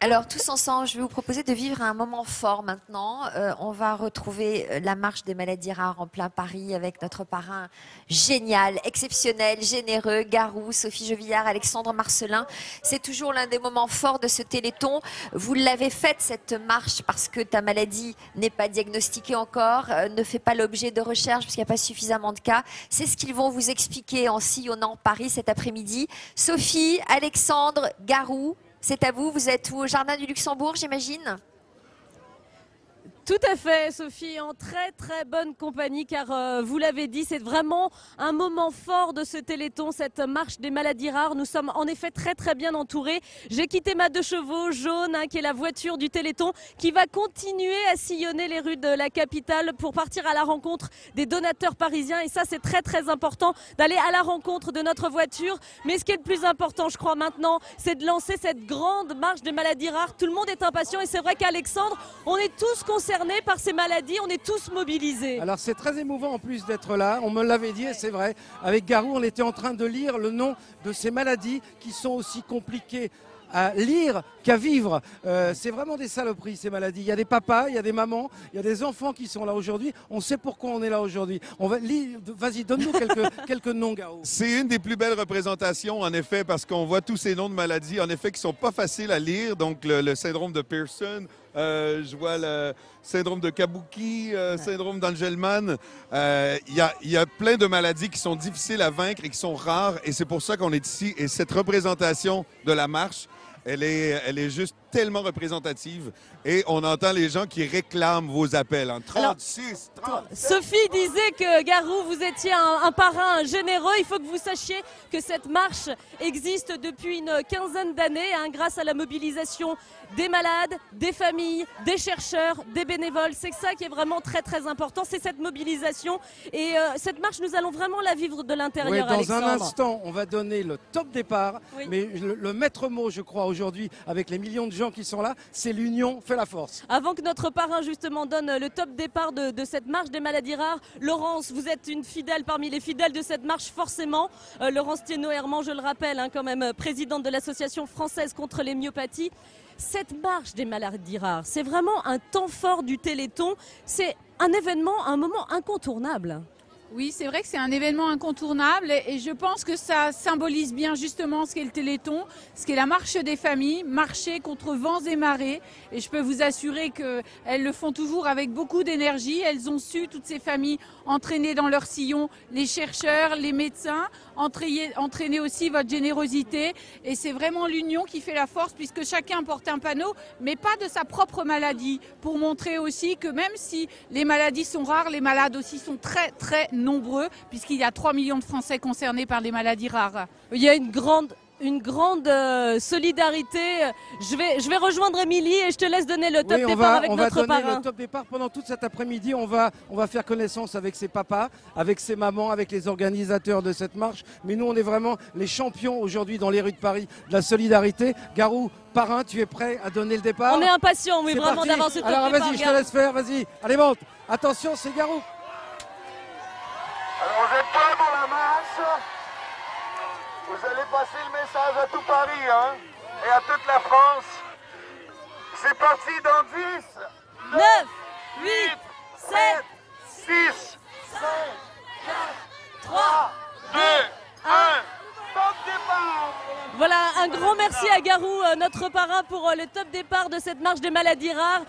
Alors, tous ensemble, je vais vous proposer de vivre un moment fort maintenant. On va retrouver la marche des maladies rares en plein Paris avec notre parrain génial, exceptionnel, généreux, Garou, Sophie Jovillard, Alexandre Marcelin. C'est toujours l'un des moments forts de ce Téléthon. Vous l'avez faite, cette marche, parce que ta maladie n'est pas diagnostiquée encore, ne fait pas l'objet de recherche parce qu'il n'y a pas suffisamment de cas. C'est ce qu'ils vont vous expliquer en sillonnant Paris cet après-midi. Sophie, Alexandre, Garou, c'est à vous. Vous êtes où, au Jardin du Luxembourg, j'imagine? Tout à fait, Sophie, en très très bonne compagnie, car vous l'avez dit, c'est vraiment un moment fort de ce Téléthon, cette marche des maladies rares. Nous sommes en effet très très bien entourés. J'ai quitté ma 2 chevaux jaune, qui est la voiture du Téléthon, qui va continuer à sillonner les rues de la capitale pour partir à la rencontre des donateurs parisiens. Et ça, c'est très très important d'aller à la rencontre de notre voiture. Mais ce qui est le plus important, je crois maintenant, c'est de lancer cette grande marche des maladies rares. Tout le monde est impatient et c'est vrai qu'Alexandre, on est tous concernés par ces maladies, on est tous mobilisés. Alors c'est très émouvant en plus d'être là, on me l'avait dit et c'est vrai. Avec Garou, on était en train de lire le nom de ces maladies qui sont aussi compliquées à lire qu'à vivre. C'est vraiment des saloperies, ces maladies. Il y a des papas, il y a des mamans, il y a des enfants qui sont là aujourd'hui. On sait pourquoi on est là aujourd'hui. Vas-y, donne-nous quelques noms, Garou. C'est une des plus belles représentations, en effet, parce qu'on voit tous ces noms de maladies, en effet, qui sont pas faciles à lire. Donc, le syndrome de Pearson, je vois le syndrome de Kabuki, syndrome d'Angelman. Il y a plein de maladies qui sont difficiles à vaincre et qui sont rares. Et c'est pour ça qu'on est ici. Et cette représentation de la marche, elle est juste tellement représentative. Et on entend les gens qui réclament vos appels. En 36, 30. Sophie disait que, Garou, vous étiez un parrain généreux. Il faut que vous sachiez que cette marche existe depuis une quinzaine d'années, grâce à la mobilisation des malades, des familles, des chercheurs, des bénévoles. C'est ça qui est vraiment très très important, c'est cette mobilisation. Et cette marche, nous allons vraiment la vivre de l'intérieur, Oui, dans Alexandre. un instant, on va donner le top départ. Oui. Mais le maître mot, je crois, aujourd'hui, avec les millions de gens qui sont là, c'est l'union fait la force. Avant que notre parrain justement donne le top départ de cette marche des maladies rares, Laurence, vous êtes une fidèle parmi les fidèles de cette marche forcément. Laurence Thienot-Herman, je le rappelle, quand même présidente de l'Association française contre les myopathies. Cette marche des maladies rares, c'est vraiment un temps fort du Téléthon. C'est un événement, un moment incontournable. Oui, c'est vrai que c'est un événement incontournable et je pense que ça symbolise bien justement ce qu'est le Téléthon, ce qu'est la marche des familles, marcher contre vents et marées. Et je peux vous assurer qu'elles le font toujours avec beaucoup d'énergie. Elles ont su, toutes ces familles, entraîner dans leur sillon les chercheurs, les médecins, entraîner aussi votre générosité. Et c'est vraiment l'union qui fait la force puisque chacun porte un panneau, mais pas de sa propre maladie, pour montrer aussi que même si les maladies sont rares, les malades aussi sont très très nombreux, puisqu'il y a 3 millions de Français concernés par les maladies rares. Il y a une grande solidarité. Je vais rejoindre Émilie et je te laisse donner le top départ avec notre parrain. On va donner le top départ pendant toute cet après-midi. On va faire connaissance avec ses papas, avec ses mamans, avec les organisateurs de cette marche. Mais nous, on est vraiment les champions aujourd'hui dans les rues de Paris de la solidarité. Garou, parrain, tu es prêt à donner le départ? On est impatients, oui, vraiment d'avancer le top départ. Alors vas-y, je te laisse faire, vas-y. Allez, monte. Attention, c'est Garou. Alors vous êtes prêts pour la marche? Vous allez passer le message à tout Paris, et à toute la France. C'est parti dans 10, 9, 8, 7, 6, 5, 4, 3, 2, 1, top départ! Voilà, un grand merci à Garou, notre parrain, pour le top départ de cette marche des maladies rares.